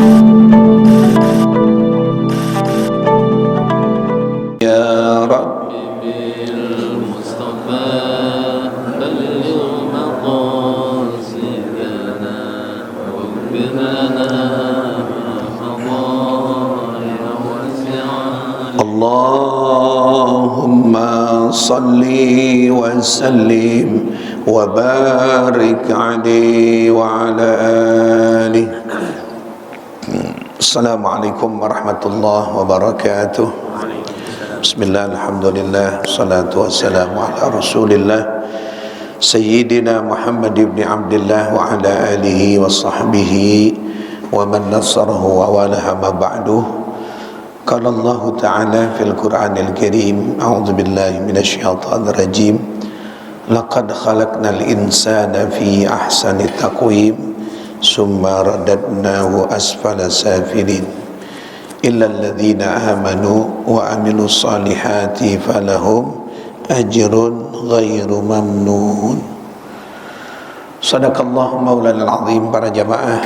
يا رب بالمصطفى بلغ مقاصدنا واغفر لنا خطايا وسعنا. اللهم صل وسلم وبارك عليه وعلى آله. Assalamualaikum warahmatullahi wabarakatuh. Bismillah, alhamdulillah, salatu wassalamu ala rasulillah Sayyidina Muhammad ibn Abdullah wa ala alihi wa sahbihi wa man nasarahu wa walaha ma ba'duh. Qala Allah ta'ala fil Qur'anil Karim, a'udzu billahi minasy syaithanir rajim. Laqad khalaqnal insana fi ahsani taqwim summa radadnahu asfala safilin illa alladhina amanu wa amilus salihati falahum ajrun ghairu mamnun. Sadaqallahu maulana al-azim. Para jamaah,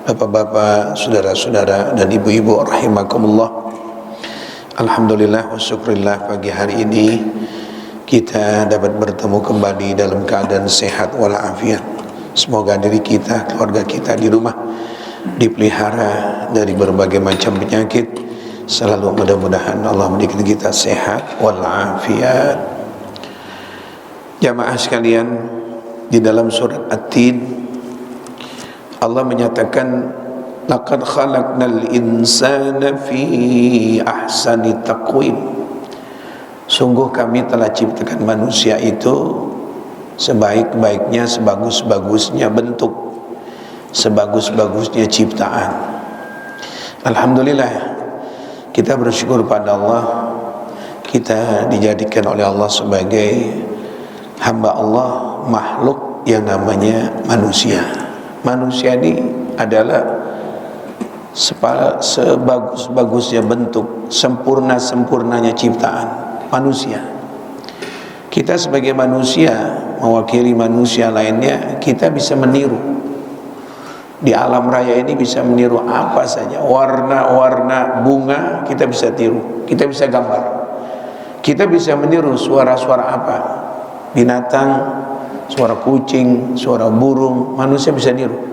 bapak-bapak, saudara-saudara dan ibu-ibu rahimakumullah. Alhamdulillah wa syukrillah, pagi hari ini kita dapat bertemu kembali dalam keadaan sehat walafiat. Semoga diri kita, keluarga kita di rumah dipelihara dari berbagai macam penyakit. Selalu mudah-mudahan Allah menjadikan kita sehat walafiat. Jamaah sekalian, di dalam surat At-Tin Allah menyatakan laqad khalaqnal insana fi ahsani taqwim. Sungguh kami telah ciptakan manusia itu sebaik-baiknya, sebagus-bagusnya bentuk, sebagus-bagusnya ciptaan. Alhamdulillah, kita bersyukur pada Allah, kita dijadikan oleh Allah sebagai hamba Allah, makhluk yang namanya manusia. Manusia ini adalah sebagus-bagusnya bentuk, sempurna-sempurnanya ciptaan manusia. Kita sebagai manusia mewakili manusia lainnya, kita bisa meniru di alam raya ini, bisa meniru apa saja, warna-warna bunga kita bisa tiru, kita bisa gambar, kita bisa meniru suara-suara apa, binatang, suara kucing, suara burung, manusia bisa niru,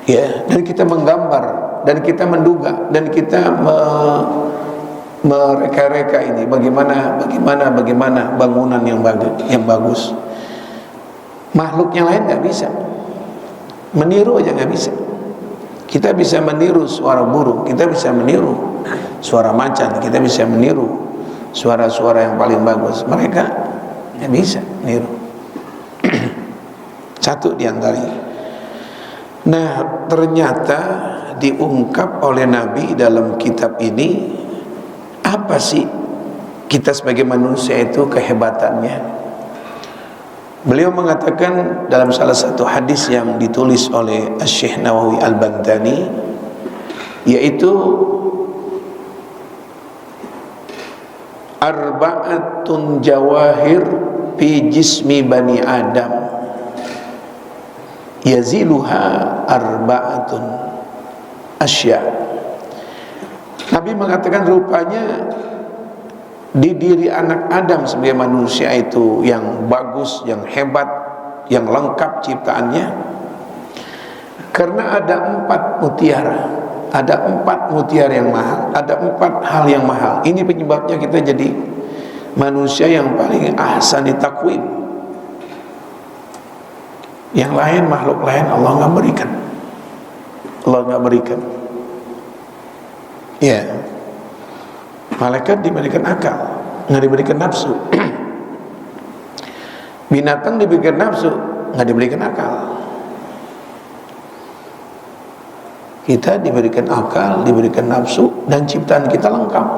ya. Dan kita menggambar, dan kita menduga, dan kita mereka-reka ini bagaimana bangunan yang bagus. Makhluk yang lain nggak bisa meniru, aja nggak bisa. Kita bisa meniru suara burung, kita bisa meniru suara macan, kita bisa meniru suara-suara yang paling bagus. Mereka nggak bisa meniru satu di antaranya. Nah, ternyata diungkap oleh Nabi dalam kitab ini, apa sih kita sebagai manusia itu kehebatannya. Beliau mengatakan dalam salah satu hadis yang ditulis oleh Syekh Nawawi Al-Bantani, yaitu arba'atun jawahir fi jismi bani Adam yaziluha arba'atun asya. Nabi mengatakan rupanya di diri anak Adam sebagai manusia itu yang bagus, yang hebat, yang lengkap ciptaannya, karena ada 4 mutiara. Ada 4 mutiara yang mahal, ada 4 hal yang mahal. Ini penyebabnya kita jadi manusia yang paling ahsani taqwim. Yang lain, makhluk lain Allah nggak berikan. Allah nggak berikan. Ya, malaikat diberikan akal, nggak diberikan nafsu. Binatang diberikan nafsu, nggak diberikan akal. Kita diberikan akal, diberikan nafsu, dan ciptaan kita lengkap.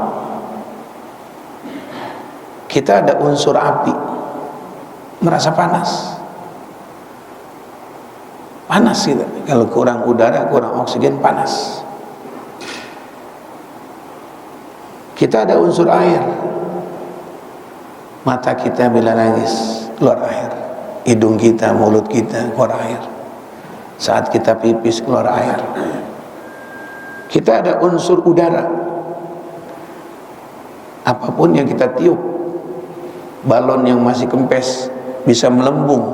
Kita ada unsur api, merasa panas. Panas kita, kalau kurang udara, kurang oksigen, panas. Kita ada unsur air. Mata kita bila nangis keluar air, hidung kita, mulut kita keluar air. Saat kita pipis keluar air. Kita ada unsur udara. Apapun yang kita tiup, balon yang masih kempes bisa melembung,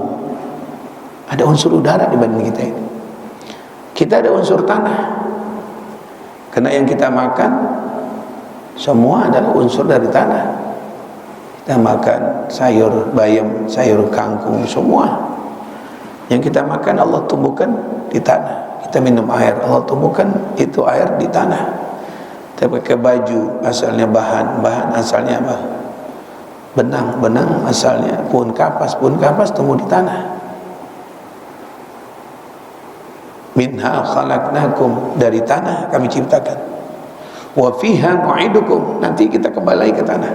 ada unsur udara di badan kita ini. Kita ada unsur tanah, karena yang kita makan semua adalah unsur dari tanah. Kita makan sayur bayam, sayur kangkung, semua yang kita makan Allah tumbuhkan di tanah. Kita minum air, Allah tumbuhkan itu air di tanah. Kita pakai baju, asalnya bahan asalnya apa? Benang asalnya pohon kapas tumbuh di tanah. Minha khalaqnakum, dari tanah kami ciptakan. Wa fiha nu'idukum, nanti kita kembali ke tanah.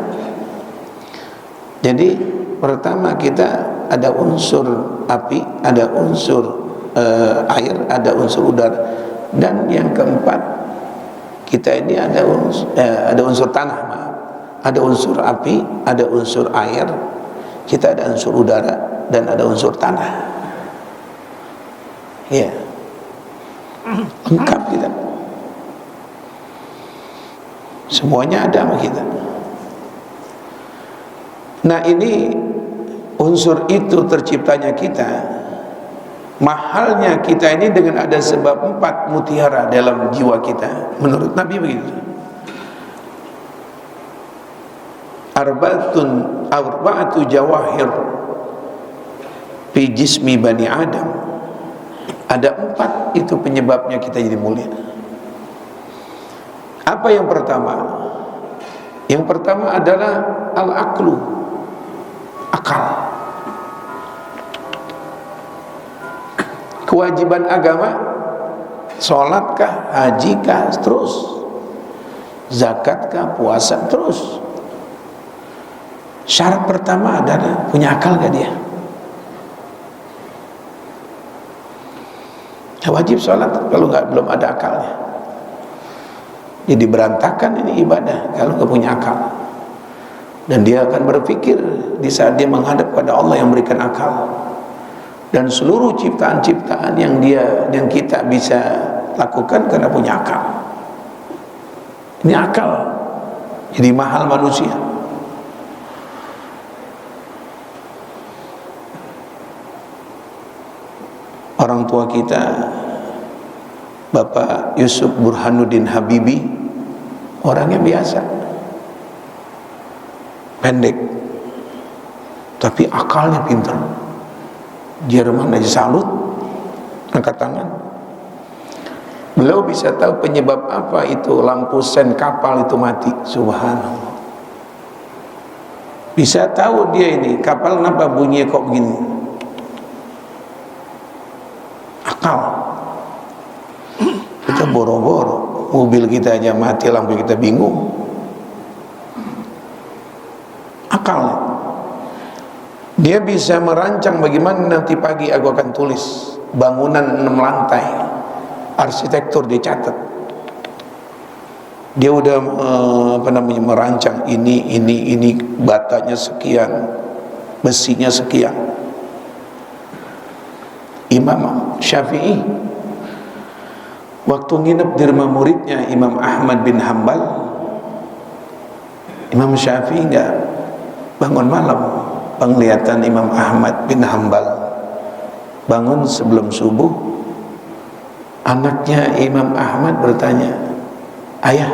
Jadi pertama kita ada unsur api, ada unsur air, ada unsur udara, dan yang keempat kita ini ada unsur tanah, maaf. Ada unsur api, ada unsur air, kita ada unsur udara, dan ada unsur tanah. Ya, lengkap kita, semuanya ada sama kita. Nah, ini unsur itu terciptanya kita, mahalnya kita ini dengan ada sebab 4 mutiara dalam jiwa kita. Menurut Nabi begitu. Arba'atu jawahir fi jismi bani Adam. Ada 4 itu penyebabnya kita jadi mulia. Apa yang pertama? Yang pertama adalah al-aqlu, akal. Kewajiban agama, sholatkah, hajikah, terus zakatkah, puasa, terus. Syarat pertama adalah punya akal gak dia? Ya, wajib sholat kalau belum ada akalnya. Jadi berantakan ini ibadah kalau nggak punya akal. Dan dia akan berpikir di saat dia menghadap pada Allah yang memberikan akal. Dan seluruh ciptaan-ciptaan yang kita bisa lakukan karena punya akal. Ini akal jadi mahal manusia. Orang tua kita, Bapak Yusuf Burhanuddin Habibie, orangnya biasa, pendek, tapi akalnya pintar. Jerman aja salut, angkat tangan. Beliau bisa tahu penyebab apa itu lampu sen kapal itu mati. Subhanallah. Bisa tahu dia ini kapal kenapa bunyinya kok begini. Akal. Kita boro-boro, mobil kita aja mati, lampu kita bingung. Akal. Dia bisa merancang bagaimana nanti pagi aku akan tulis bangunan 6 lantai, arsitektur dicatat. Dia udah merancang ini batanya sekian, besinya sekian. Imam Syafi'i waktu nginep di rumah muridnya Imam Ahmad bin Hanbal, Imam Syafi'i enggak bangun malam. Penglihatan Imam Ahmad bin Hanbal bangun sebelum subuh. Anaknya Imam Ahmad bertanya, "Ayah,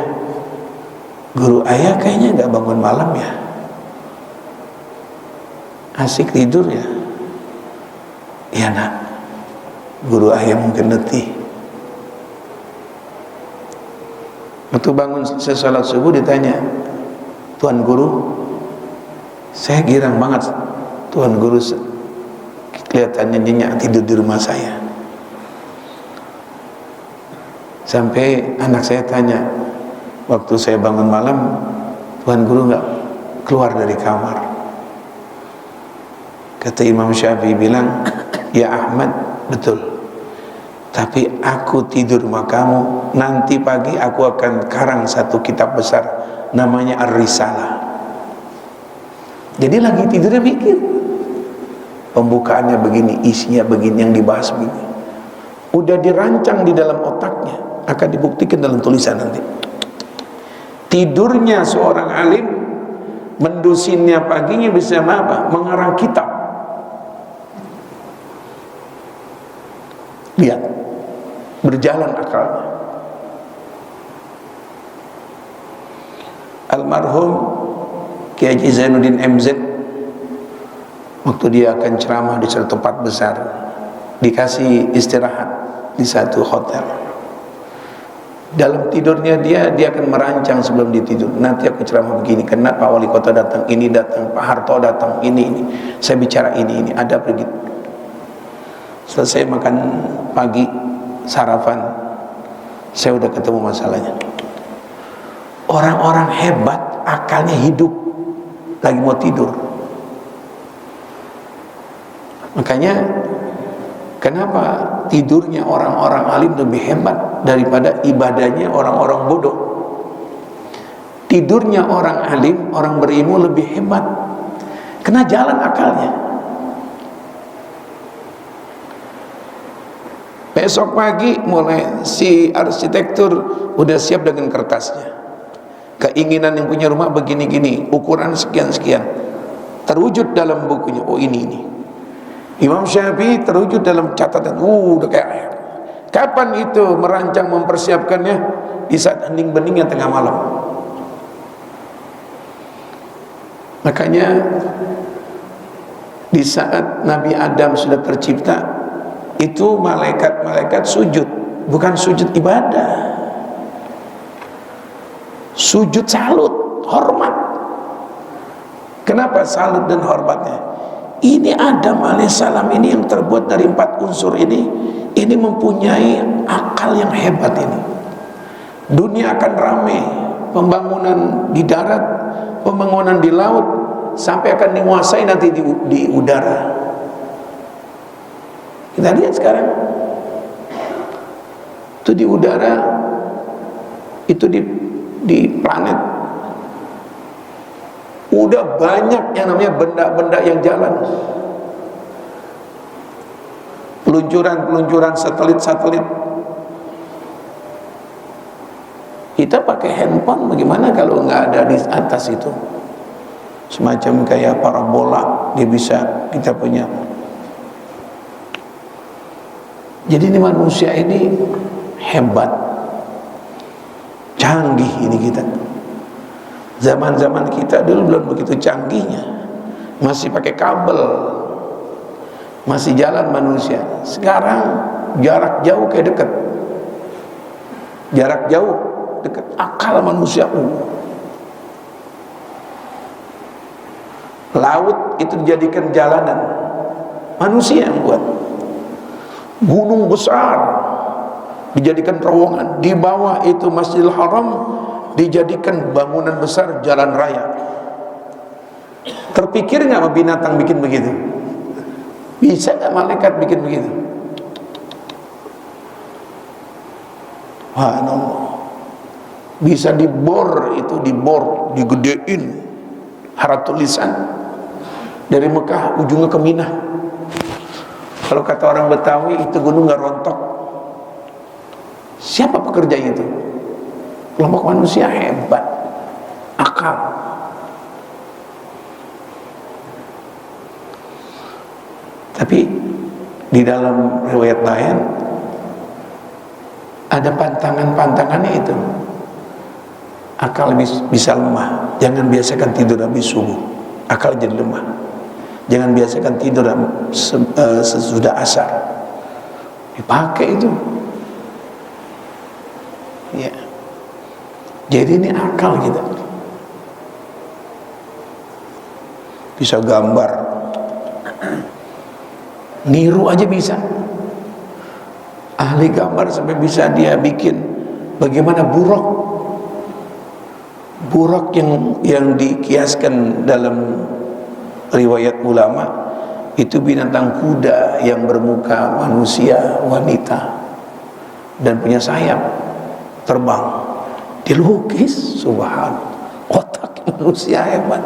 guru ayah kayaknya enggak bangun malam ya? Asik tidur ya?" "Iya nak, guru ayah mungkin letih." Waktu bangun sesalat subuh ditanya, "Tuan guru, saya girang banget, Tuan guru kelihatannya nyenyak tidur di rumah saya." Sampai anak saya tanya, "Waktu saya bangun malam, Tuan guru nggak keluar dari kamar?" Kata Imam Syafi'i bilang, "Ya Ahmad, betul. Tapi aku tidur rumah kamu, nanti pagi aku akan karang satu kitab besar, namanya Ar-Risalah." Jadi lagi tidurnya mikir, pembukaannya begini, isinya begini, yang dibahas begini. Udah dirancang di dalam otaknya. akan dibuktikan dalam tulisan nanti. Tidurnya seorang alim, mendusinnya paginya bisa apa? Mengarang kitab. Lihat, berjalan akalnya. Almarhum Kiai Haji Zainuddin MZ, waktu dia akan ceramah di satu tempat besar, dikasih istirahat di satu hotel. Dalam tidurnya dia akan merancang sebelum ditidur. Nanti aku ceramah begini, karena Pak Wali Kota datang, ini datang, Pak Harto datang, ini. Saya bicara ini, ada begitu. Selesai makan pagi, sarapan, saya udah ketemu masalahnya. Orang-orang hebat, akalnya hidup, lagi mau tidur. Makanya kenapa tidurnya orang-orang alim lebih hebat daripada ibadahnya orang-orang bodoh? Tidurnya orang alim, orang berilmu lebih hebat, kena jalan akalnya. Besok pagi mulai si arsitektur udah siap dengan kertasnya. Keinginan yang punya rumah begini-gini, ukuran sekian-sekian, terwujud dalam bukunya. Oh ini. Imam Syafi'i terwujud dalam catatan. Udah kayak ayat. Kapan itu merancang mempersiapkannya? Di saat hening-beningnya tengah malam. Makanya di saat Nabi Adam sudah tercipta, itu malaikat-malaikat sujud, bukan sujud ibadah, sujud salut, hormat. Kenapa salut dan hormatnya? Ini Adam alaihissalam ini yang terbuat dari 4 unsur ini mempunyai akal yang hebat ini. Dunia akan ramai, pembangunan di darat, pembangunan di laut, sampai akan menguasai nanti di udara. Kita lihat sekarang itu di udara, itu di planet udah banyak yang namanya benda-benda yang jalan, peluncuran satelit. Kita pakai handphone, bagaimana kalau nggak ada di atas itu? Semacam kayak parabola, dia bisa kita punya. Jadi ini manusia ini hebat, canggih ini kita. Zaman-zaman kita dulu belum begitu canggihnya, masih pakai kabel, masih jalan manusia. Sekarang jarak jauh kayak dekat, jarak jauh dekat. Akal manusia, laut itu dijadikan jalanan, manusia yang buat. Gunung besar dijadikan terowongan, di bawah itu Masjidil Haram dijadikan bangunan besar, jalan raya. Terpikir nggak binatang bikin begitu? Bisa nggak malaikat bikin begitu? Subhanallah. Bisa dibor, digedein, haratul lisan, dari Mekah ujungnya ke Mina. Kalau kata orang Betawi, itu gunung nggak rontok. Siapa pekerja itu? Kelompok manusia hebat, akal. Tapi di dalam riwayat lain ada pantangannya itu. Akal bisa lemah. Jangan biasakan tidur habis subuh, akal jadi lemah. Jangan biasakan tidur sesudah asar, dipakai itu. Ya. Jadi ini akal kita. Bisa gambar, niru aja bisa. Ahli gambar sampai bisa dia bikin bagaimana buruk yang dikiaskan dalam riwayat ulama itu binatang kuda yang bermuka manusia wanita dan punya sayap terbang, dilukis. Subhanallah, otak manusia hebat.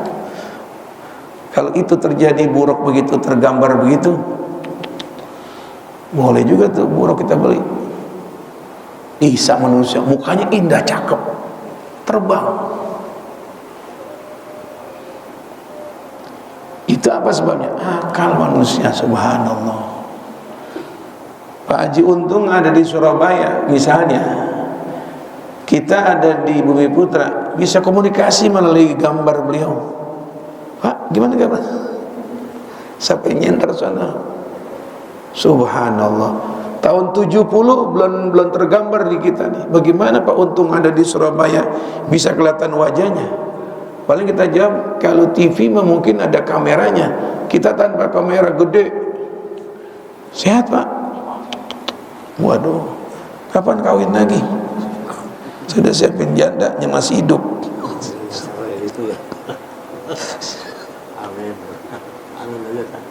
Kalau itu terjadi buruk begitu, tergambar begitu, boleh juga tuh buruk kita beli. Isa manusia, mukanya indah, cakep, terbang. Itu apa sebabnya? Akal manusia, subhanallah. Pak Haji Untung ada di Surabaya misalnya, kita ada di Bumi Putra, bisa komunikasi melalui gambar beliau. Pak, gimana gambar? Sampai nyender sana. Subhanallah. Tahun 70 belum tergambar di kita nih. Bagaimana Pak Untung ada di Surabaya bisa kelihatan wajahnya? Paling kita jawab, kalau TV mungkin ada kameranya. Kita tanpa kamera gede. Sehat Pak? Waduh, kapan kawin lagi? Sudah siapin janda yang masih hidup. Amin. Amin aja kan.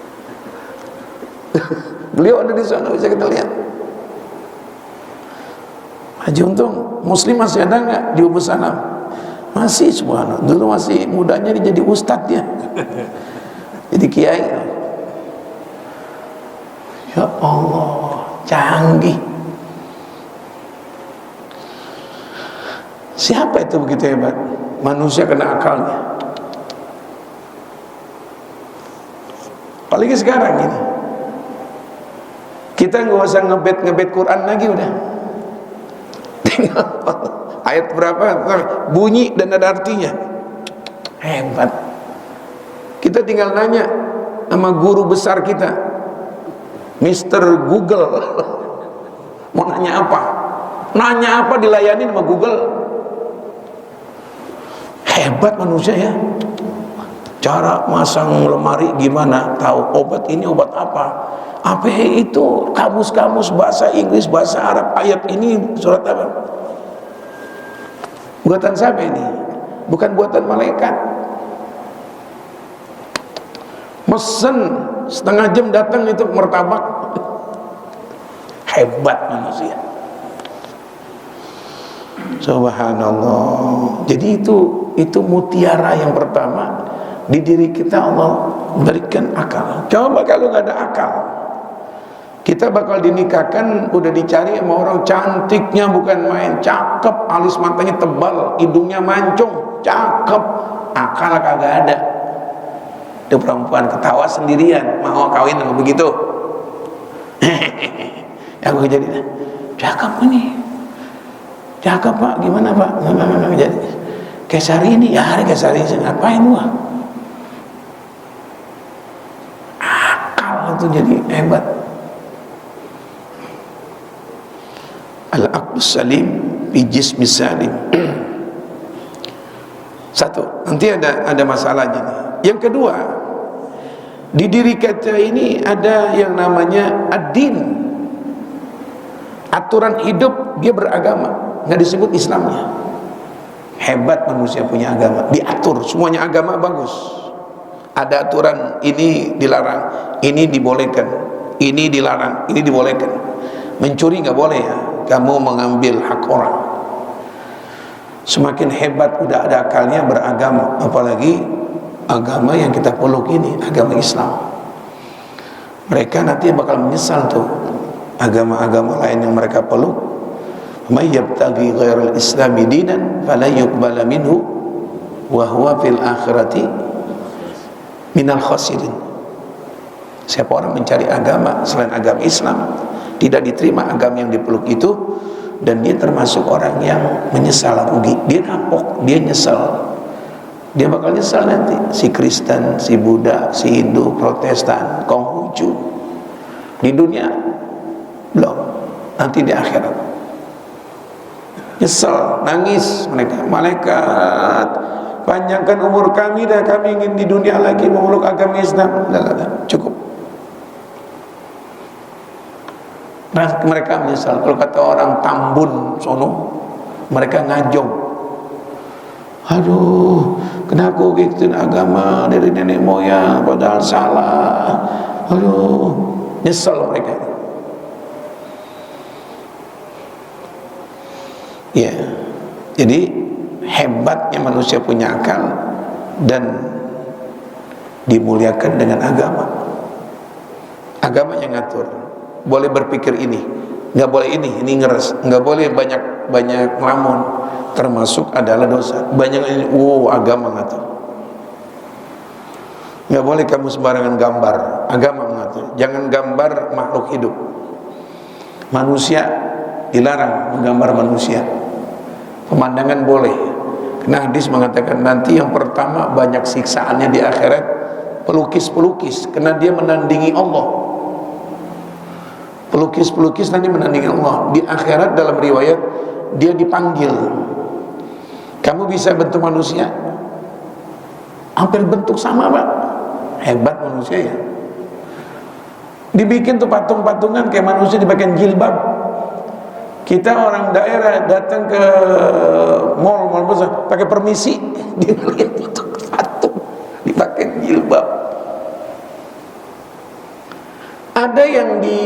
Beliau ada di sana, bisa kita lihat. Haji Untung, Muslim masih ada nggak di Ubu Sanam? Masih, subhanallah. Dulu masih mudanya dia jadi ustadz ya. Jadi kiai. Ya Allah, canggih. Siapa itu begitu hebat? Manusia kena akalnya. Apalagi sekarang ini, kita nggak usah ngebet Quran lagi udah. Tinggal ayat berapa bunyi dan ada artinya. Hebat. Kita tinggal nanya sama guru besar kita, Mr. Google. Mau nanya apa? Nanya apa dilayani sama Google. Hebat manusia ya. Cara masang lemari gimana, tahu obat ini obat apa. Apa itu kamus-kamus bahasa Inggris, bahasa Arab, ayat ini surat apa? Buatan siapa ini? Bukan buatan malaikat. Mesen setengah jam datang itu martabak. Hebat manusia. Subhanallah. Jadi itu mutiara yang pertama di diri kita. Allah berikan akal. Coba kalau nggak ada akal, kita bakal dinikahkan udah dicari sama orang cantiknya bukan main, cakep, alis matanya tebal, hidungnya mancung, cakep, akal kagak ada. Itu perempuan ketawa sendirian, mau kawin sama begitu. Ya gue jadi cakep ini, cakep Pak, gimana Pak? Nggak jadi. Kayak Sari ini, ya hari kayak Sari ini ngapain gua? Akal itu jadi hebat. Al-aqlus salim bi jismis salim. Satu, nanti ada masalahnya nih. Yang kedua, di diri kita ini ada yang namanya ad-din. Aturan hidup dia beragama, nggak disebut Islamnya. Hebat manusia punya agama, diatur semuanya. Agama bagus, ada aturan, ini dilarang, ini dibolehkan, ini dilarang, ini dibolehkan. Mencuri nggak boleh ya, kamu mengambil hak orang. Semakin hebat udah ada akalnya beragama, apalagi agama yang kita peluk ini, agama Islam. Mereka nanti bakal menyesal tuh agama-agama lain yang mereka peluk. May yabtaghi ghairal islami dinan fala yuqbala minhu wa huwa fil akhirati minal khasirin. Siapa orang mencari agama selain agama Islam, tidak diterima agama yang dipeluk itu, dan dia termasuk orang yang menyesal, rugi. Dia kapok, dia nyesal, dia bakal nyesal nanti. Si Kristen, si Buddha, si Hindu, Protestan, Konghucu di dunia belum, nanti di akhirat nyesal, nangis mereka. Malaikat, panjangkan umur kami dan kami ingin di dunia lagi memeluk agama Islam. Tidak, cukup. Mereka menyesal. Kalau kata orang Tambun sono, mereka ngajong. Aduh, kenapa gue ikutin agama dari nenek moyang padahal salah. Aduh, nyesal mereka. Ya, jadi hebatnya manusia punya akal dan dimuliakan dengan agama. Agama yang ngatur. Boleh berpikir ini, nggak boleh ini ngeres, nggak boleh banyak ngelamun, termasuk adalah dosa. Banyak ini, agama ngatur. Nggak boleh kamu sembarangan gambar, agama mengatur. Jangan gambar makhluk hidup. Manusia dilarang menggambar manusia. Pemandangan boleh. Karena hadis mengatakan nanti yang pertama banyak siksaannya di akhirat pelukis-pelukis, karena dia menandingi Allah. Pelukis-pelukis nanti menandingi Allah. Di akhirat dalam riwayat dia dipanggil. Kamu bisa bentuk manusia? Hampir bentuk sama, Pak. Hebat manusia ya. Dibikin tuh patung-patungan kayak manusia dipakai jilbab. Kita orang daerah datang ke mall besar pakai permisi, dia lihat itu patung dipakai jilbab. Ada yang di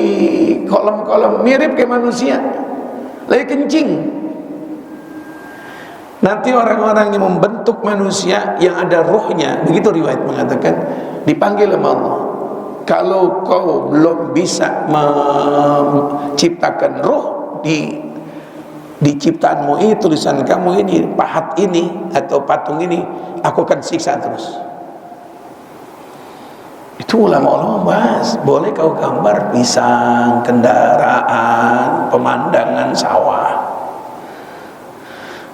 kolom-kolom mirip kayak manusia, lagi kencing. Nanti orang-orang yang membentuk manusia yang ada ruhnya, begitu riwayat mengatakan, dipanggil sama Allah. Kalau kau belum bisa menciptakan ruh di ciptaanmu ini, tulisan kamu ini, pahat ini atau patung ini, aku akan siksa terus. Itu ulama-ulama bahas, boleh kau gambar pisang, kendaraan, pemandangan sawah,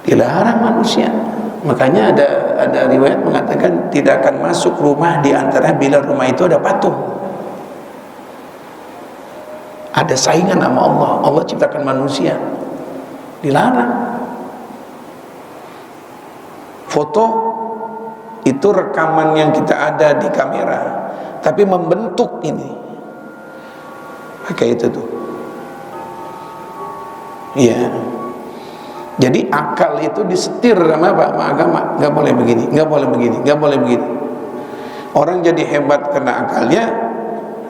dilarang manusia. Makanya ada riwayat mengatakan tidak akan masuk rumah di antara bila rumah itu ada patung. Ada saingan sama Allah. Allah ciptakan manusia, dilarang. Foto itu rekaman yang kita ada di kamera, tapi membentuk ini pakai itu tuh. Iya. Jadi akal itu disetir sama apa? Sama agama. Nggak boleh begini, nggak boleh begini, nggak boleh begini. Orang jadi hebat karena akalnya,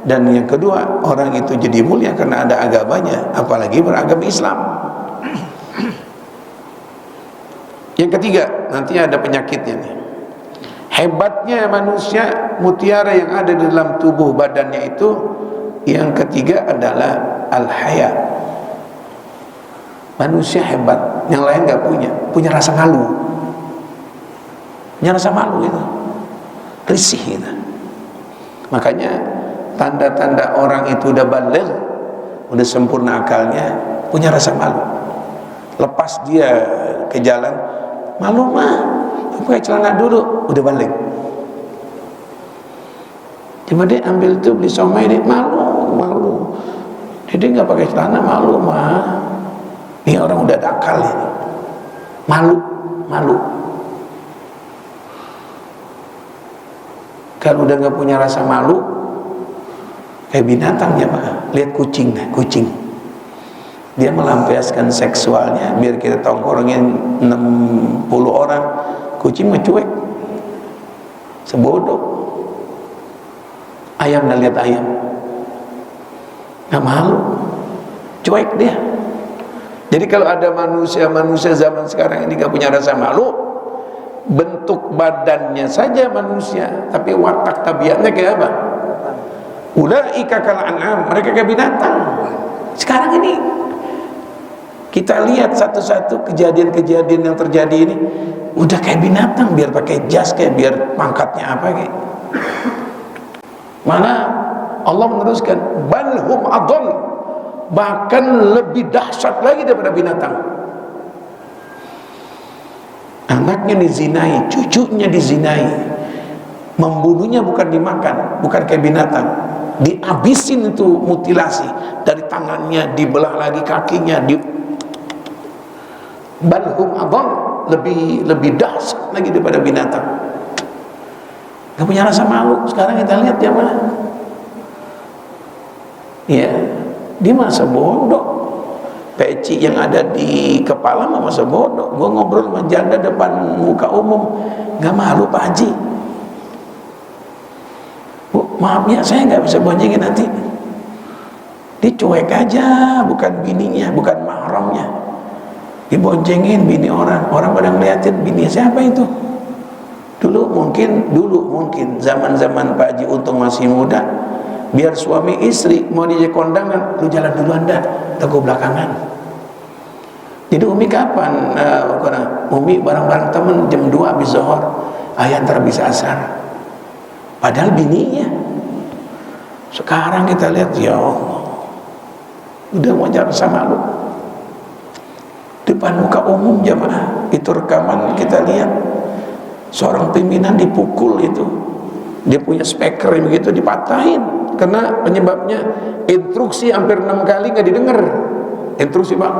dan yang kedua, orang itu jadi mulia karena ada agamanya, apalagi beragama Islam. Yang ketiga, nanti ada penyakitnya nih. Hebatnya manusia, mutiara yang ada di dalam tubuh badannya itu, yang ketiga adalah al-haya. Manusia hebat, yang lain nggak punya rasa malu. Punya rasa malu itu, risih itu. Makanya tanda-tanda orang itu udah baligh, udah sempurna akalnya, punya rasa malu. Lepas dia ke jalan, malu mah, pakai celana dulu, udah balik. Cuma dia ambil itu beli somai, dia malu. Jadi nggak pakai celana, malu mah. Ini orang udah ada akal ini, malu. Kalau udah nggak punya rasa malu, kayak binatangnya Pak. Lihat kucing, dia melampiaskan seksualnya biar kita tongkrongin 60 orang, kucing mah cuek, sebodoh. Ayam, dah lihat ayam, nggak malu, cuek dia. Jadi kalau ada manusia zaman sekarang ini nggak punya rasa malu, bentuk badannya saja manusia, tapi watak tabiatnya kayak apa? Ulaika kal an'am, mereka kayak binatang. Sekarang ini kita lihat satu-satu kejadian-kejadian yang terjadi ini, udah kayak binatang, biar pakai jas, kayak biar pangkatnya apa kayak. Mana Allah meneruskan, balhum adall, bahkan lebih dahsyat lagi daripada binatang. Anaknya dizinai, cucunya dizinai, membunuhnya bukan dimakan, bukan kayak binatang, dihabisin itu, mutilasi, dari tangannya dibelah lagi, kakinya di balhum adall, lebih dahsyat lagi daripada binatang. Gak punya rasa malu. Sekarang kita lihat dia mana, ya, dia masa bodoh. Peci yang ada di kepala masa bodoh. Gue ngobrol sama janda depan muka umum, gak malu Pak Haji. Bu, maaf ya, saya gak bisa boncengin nanti. Dia cuek aja, bukan bininya, bukan mahramnya, diboncengin bini orang pada ngeliatin bini siapa itu. Dulu mungkin zaman-zaman Pak Haji Untung masih muda, biar suami istri mau diajak kondangan, lu jalan duluan dah, teguh belakangan. Jadi Umi kapan? Umi bareng-bareng temen jam 2 habis zuhur, ayah ntar bisa asar. Padahal bininya. Sekarang kita lihat, ya Allah, udah wajar sama lu. Depan muka umum jamaah, itu rekaman kita lihat. Seorang pimpinan dipukul itu. Dia punya speaker yang begitu dipatahin. Karena penyebabnya instruksi hampir 6 kali nggak didengar. Instruksi Pak,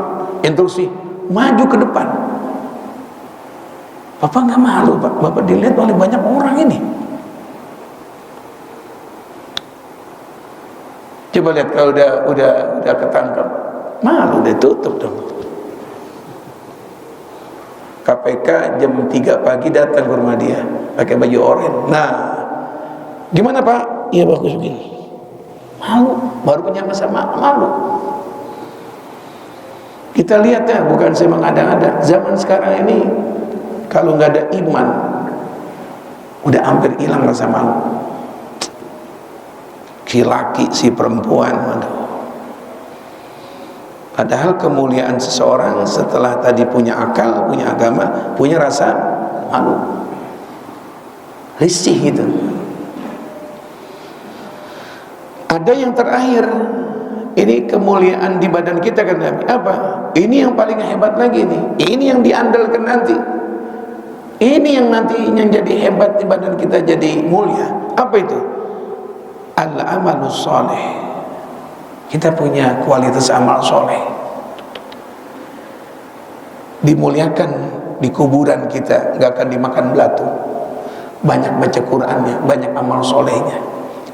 instruksi, maju ke depan. Bapak nggak malu Pak, Bapak dilihat oleh banyak orang ini. Coba lihat kalau udah ketangkap, malu deh, tutup dong. KPK jam 3 pagi datang ke rumah dia pakai baju oranye. Nah, gimana Pak? Iya bagus begini. Malu, baru punya masa malu. Kita lihat ya, bukan saya mengada-ada. Zaman sekarang ini kalau nggak ada iman, udah hampir hilang rasa malu. Si laki, si perempuan, aduh. Padahal kemuliaan seseorang setelah tadi punya akal, punya agama, punya rasa malu, risih gitu. Ada yang terakhir, ini kemuliaan di badan kita kan Nabi. Apa? Ini yang paling hebat lagi nih. Ini yang diandalkan nanti. Ini yang nantinya jadi hebat di badan kita, jadi mulia. Apa itu? Al-amalus soleh. Kita punya kualitas amal soleh. Dimuliakan di kuburan kita, gak akan dimakan batu. Banyak baca Qur'annya, banyak amal solehnya,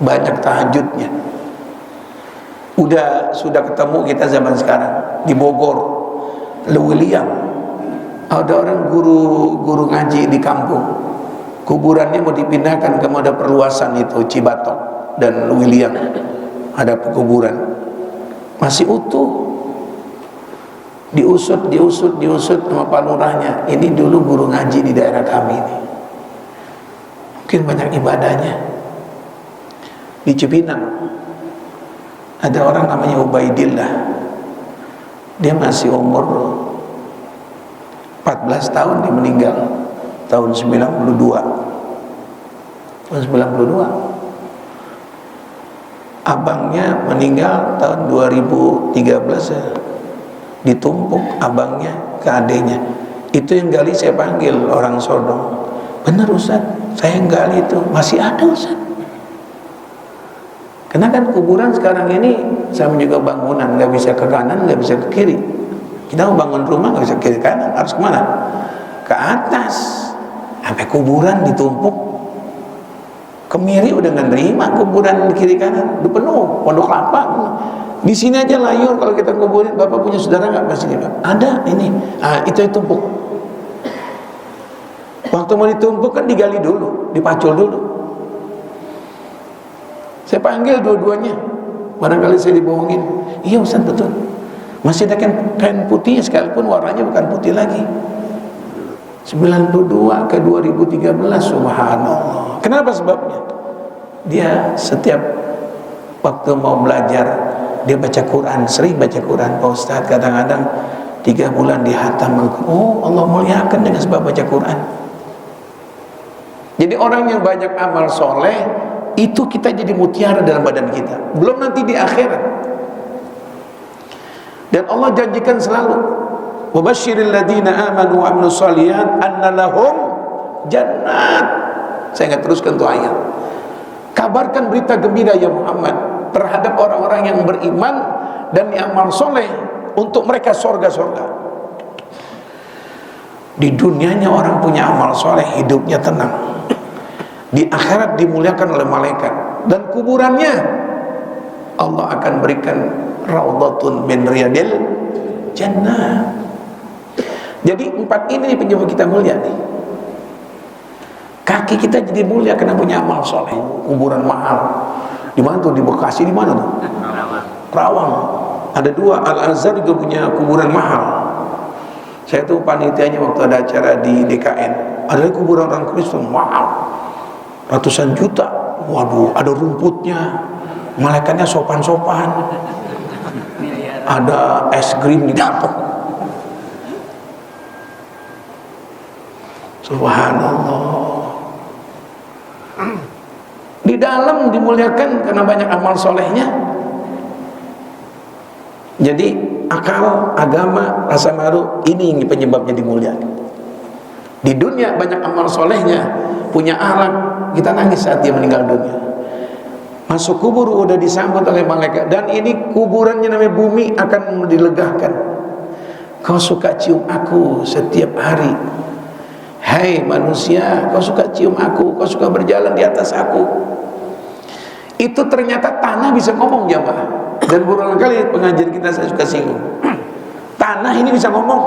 banyak tahajudnya. Sudah ketemu kita zaman sekarang di Bogor, Lewiliang. Ada orang guru ngaji di kampung, kuburannya mau dipindahkan ke ada perluasan itu Cibatok dan Lewiliang. Ada kuburan masih utuh, diusut sama Pak Lurahnya. Ini dulu guru ngaji di daerah kami ini, mungkin banyak ibadahnya. Di Cipinang ada orang namanya Ubaidillah, dia masih umur 14 tahun, dia meninggal tahun 92. Abangnya meninggal tahun 2013 ya. Ditumpuk abangnya ke adenya. Itu yang gali saya panggil orang Sodong. Benar Ustaz, saya yang gali itu. Masih ada Ustaz. Karena kan kuburan sekarang ini sama juga bangunan, nggak bisa ke kanan, nggak bisa ke kiri. Kita mau bangun rumah nggak bisa ke kiri kanan, harus kemana? Ke atas. Sampai kuburan ditumpuk. Kemiri udah nggak nerima kuburan di kiri kanan, udah penuh, Pondok Kelapa. Di sini aja layur kalau kita kuburin. Bapak punya saudara nggak pasti dia? Ada ini. Itu tumpuk. Waktu mau ditumpuk kan digali dulu, dipacul dulu. Saya panggil dua-duanya. Barangkali saya dibohongin. Iya Ustaz, betul. Masih ada kain putih sekalipun warnanya bukan putih lagi. 92 ke 2013, subhanallah. Kenapa sebabnya? Dia setiap waktu mau belajar, dia baca Quran, sering baca Quran Pak Ustaz. Kadang-kadang 3 bulan dihatam. Oh, Allah muliakan dengan sebab baca Quran. Jadi orang yang banyak amal soleh, itu kita jadi mutiara dalam badan kita. Belum nanti di akhirat. Dan Allah janjikan selalu, wabashiril ladina amanu wa amilus shalihat anna lahum jannat. Saya nggak teruskan tuh ayat. Kabarkan berita gembira ya Muhammad terhadap orang-orang yang beriman dan yang amal soleh, untuk mereka surga-surga. Di dunianya orang punya amal soleh, hidupnya tenang. Di akhirat dimuliakan oleh malaikat. Dan kuburannya Allah akan berikan raudhatun min riyadil jannah. Jadi 4 ini penyebab kita mulia nih. Kaki kita jadi mulia karena punya amal soleh. Kuburan mahal. Di mana tuh? Di Bekasi, di mana tuh? Kerawang. Ada 2. Al-Azhar juga punya kuburan mahal. Saya tuh panitianya waktu ada acara di DKN. Ada kuburan orang Kristen mahal, ratusan juta. Waduh, ada rumputnya, malaikatnya sopan-sopan. ada es krim di dapur. Subhanallah. Di dalam dimuliakan karena banyak amal solehnya. Jadi akal, agama, rasa malu ini penyebabnya dimuliakan. Di dunia banyak amal solehnya, punya akhlak, kita nangis saat dia meninggal dunia. Masuk kubur udah disambut oleh malaikat, dan ini kuburannya namanya bumi akan dilegahkan. Kau suka cium aku setiap hari. Hai manusia, kau suka cium aku, kau suka berjalan di atas aku. Itu ternyata tanah bisa ngomong jamaah. Dan berulang kali pengajian kita saya suka singgung. Tanah ini bisa ngomong.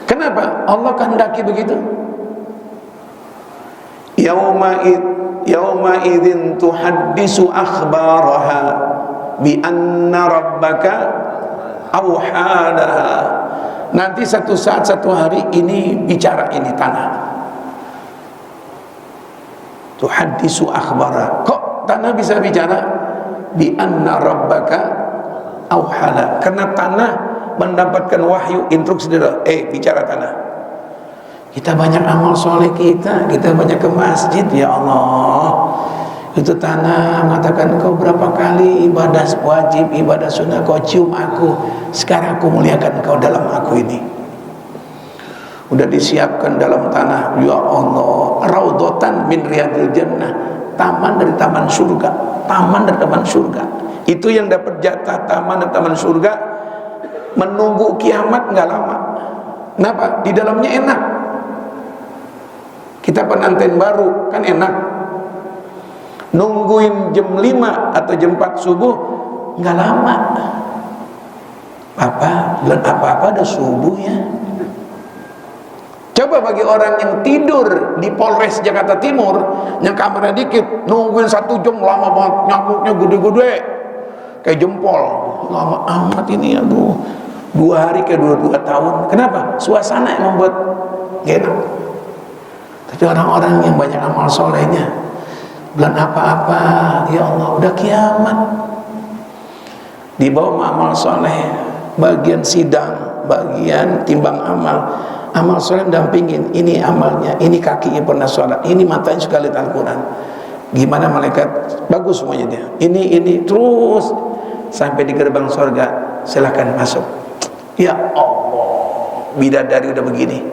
Kenapa? Allah kehendaki begitu. Yauma idzin tuhaddisu akhbaraha bi anna rabbaka auhadaha. Nanti satu saat, satu hari ini bicara, ini tanah. Tuhaddisu akhbaraha. Kok tanah bisa bicara? Bi anna rabbaka auhala. Karena tanah mendapatkan wahyu, instruksi dari bicara tanah. Kita banyak amal soleh kita banyak ke masjid, ya Allah. Itu tanah mengatakan, kau berapa kali ibadah wajib, ibadah sunnah kau cium aku, sekarang aku muliakan kau dalam aku ini. Udah disiapkan dalam tanah, ya Allah, raudhatan min riyadil jannah, taman dari taman surga, taman dari taman surga. Itu yang dapat jatah taman dari taman surga, menunggu kiamat nggak lama. Kenapa? Di dalamnya enak. Kita pengantin baru kan enak, nungguin jam 5 atau jam 4 subuh nggak lama. Papa, bulan apa-apa ada subuh ya. Coba bagi orang yang tidur di Polres Jakarta Timur, yang kamarnya dikit, nungguin 1 jam lama banget, nyamuknya gede-gede kayak jempol, lama amat ini, aduh. 2 hari ke 2 tahun. Kenapa? Suasana yang membuat gak enak. Tapi orang-orang yang banyak amal solehnya, bulan apa-apa, ya Allah, udah kiamat, dibawa amal soleh, bagian sidang, bagian timbang amal. Amal soleh dampingin, ini amalnya, ini kakinya pernah sholat, ini matanya suka lihat Al-Quran. Gimana malaikat? Bagus semuanya dia. Ini terus sampai di gerbang surga, silakan masuk. Ya Allah, bidadari udah begini.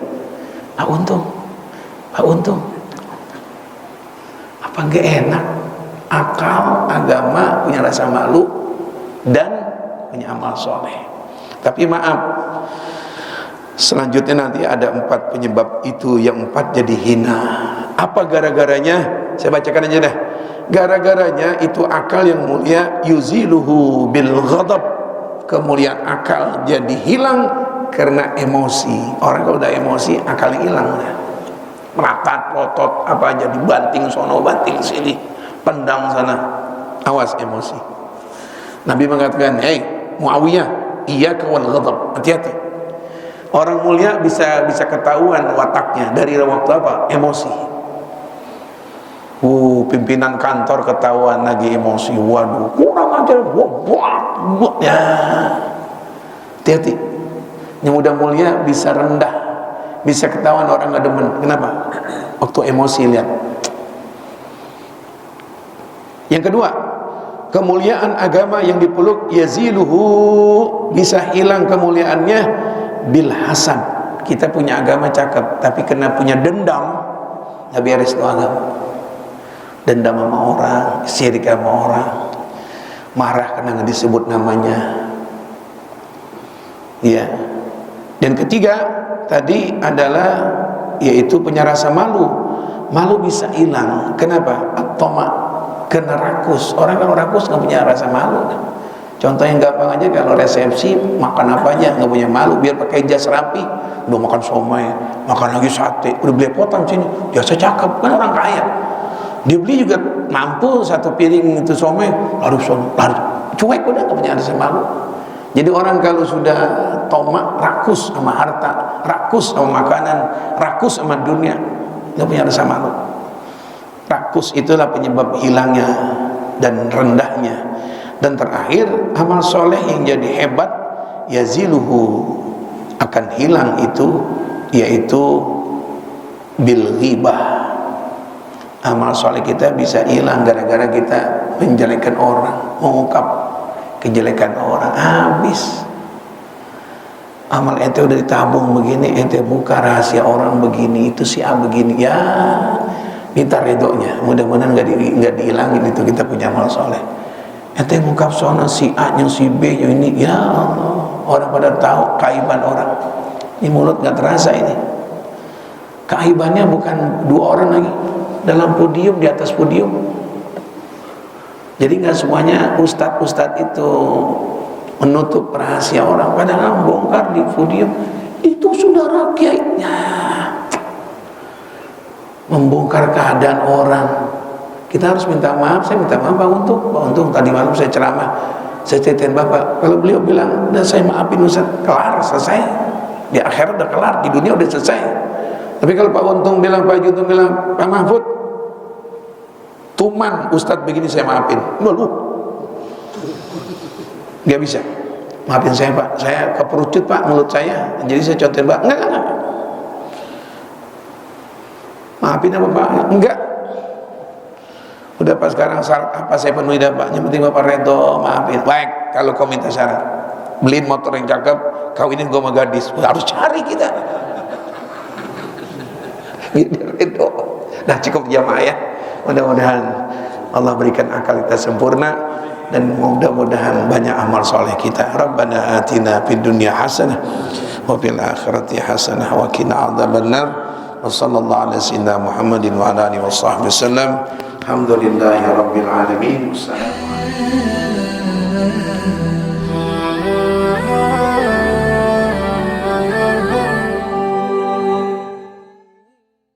Pak Untung, apa nggak enak? Akal, agama, punya rasa malu, dan punya amal soleh. Tapi maaf, selanjutnya nanti ada 4 penyebab itu, yang 4 jadi hina. Apa gara-garanya? Saya bacakan aja dah. Gara-garanya itu akal yang mulia, yuziluhu bil ghadab. Kemuliaan akal jadi hilang karena emosi. Orang kalau udah emosi, akalnya hilang udah. Merapat, potot, apa aja dibanting sono, banting sini, pendang sana. Awas emosi. Nabi mengatakan, "Hei Muawiyah, iyyaka wal ghadab." Hati-hati. Orang mulia bisa ketahuan wataknya dari waktu apa? Emosi. Pimpinan kantor ketahuan lagi emosi. Waduh, kurang ajar. Wah, ya. Hati-hati. Yang udah mulia bisa rendah, bisa ketahuan orang nggak demen. Kenapa? Waktu emosi, lihat. Yang kedua, kemuliaan agama yang dipeluk, yaziluhu, bisa hilang kemuliaannya bil hasad. Kita punya agama cakep, tapi kena punya dendam, nggak beres tuh agama. Dendam sama orang, syirik sama orang, marah karena nggak disebut namanya. Ya. Dan ketiga tadi adalah yaitu punya rasa malu. Malu bisa hilang. Kenapa? At-tama, kena rakus. Orang kalau rakus nggak punya rasa malu. Contoh yang gampang aja, kalau resepsi makan apa aja nggak punya malu, biar pakai jas rapi. Udah makan somai, makan lagi sate, udah beli potong sini, jasa cakep, kan orang kaya. Dia beli juga mampu 1 piring itu somai, lalu cuek, udah nggak punya rasa malu. Jadi orang kalau sudah tomak, rakus sama harta, rakus sama makanan, rakus sama dunia, nggak punya rasa malu. Rakus itulah penyebab hilangnya dan rendahnya. Dan terakhir, amal soleh yang jadi hebat, yaziluhu, akan hilang itu, yaitu bil ghibah. Amal soleh kita bisa hilang gara-gara kita menjelekkan orang, mengungkap kejelekan orang, habis. Amal ente udah ditabung begini, ente buka rahasia orang begini, itu si A begini, ya minta redonya. Mudah-mudahan nggak dihilangin itu kita punya amal soleh. Ente ngungkap soal si A nya si B nya ini, ya Allah, orang pada tahu kaiban orang. Ini mulut nggak terasa ini. Kaibannya bukan dua orang lagi dalam podium, di atas podium. Jadi nggak semuanya ustadz itu menutup rahasia orang, padahal bongkar di podium itu saudara kiainya, membongkar keadaan orang. Kita harus minta maaf. Saya minta maaf Pak Untung tadi malam saya ceramah, saya ceritain Bapak, kalau beliau bilang udah saya maafin Ustaz, kelar, selesai, di akhirat udah kelar, di dunia udah selesai. Tapi kalau Pak Untung bilang, Pak Haji Untung bilang, Pak Mahfud tuman Ustadz begini saya maafin, lu nggak bisa, maafin saya Pak, saya keperucut Pak mulut saya, jadi saya contohin Pak, enggak. Maafin apa Pak? Enggak. Udah pas sekarang syarat apa saya penuhi dah Pak, yang penting Bapak redo, maafin. Baik, kalau kau minta syarat, beliin motor yang cakep, kawinin gue sama gadis, harus cari kita. Redo. Nah cukup jamaah ya. Mudah-mudahan Allah berikan akal kita sempurna, dan mudah-mudahan banyak amal soleh kita. Rabbana atina fid dunya hasanah wa fil akhirati hasanah wa qina adzabannar. Wa sallallahu ala sayyidina Muhammadin wa ala alihi washabbihi wasallam. Alhamdulillahi rabbil alamin.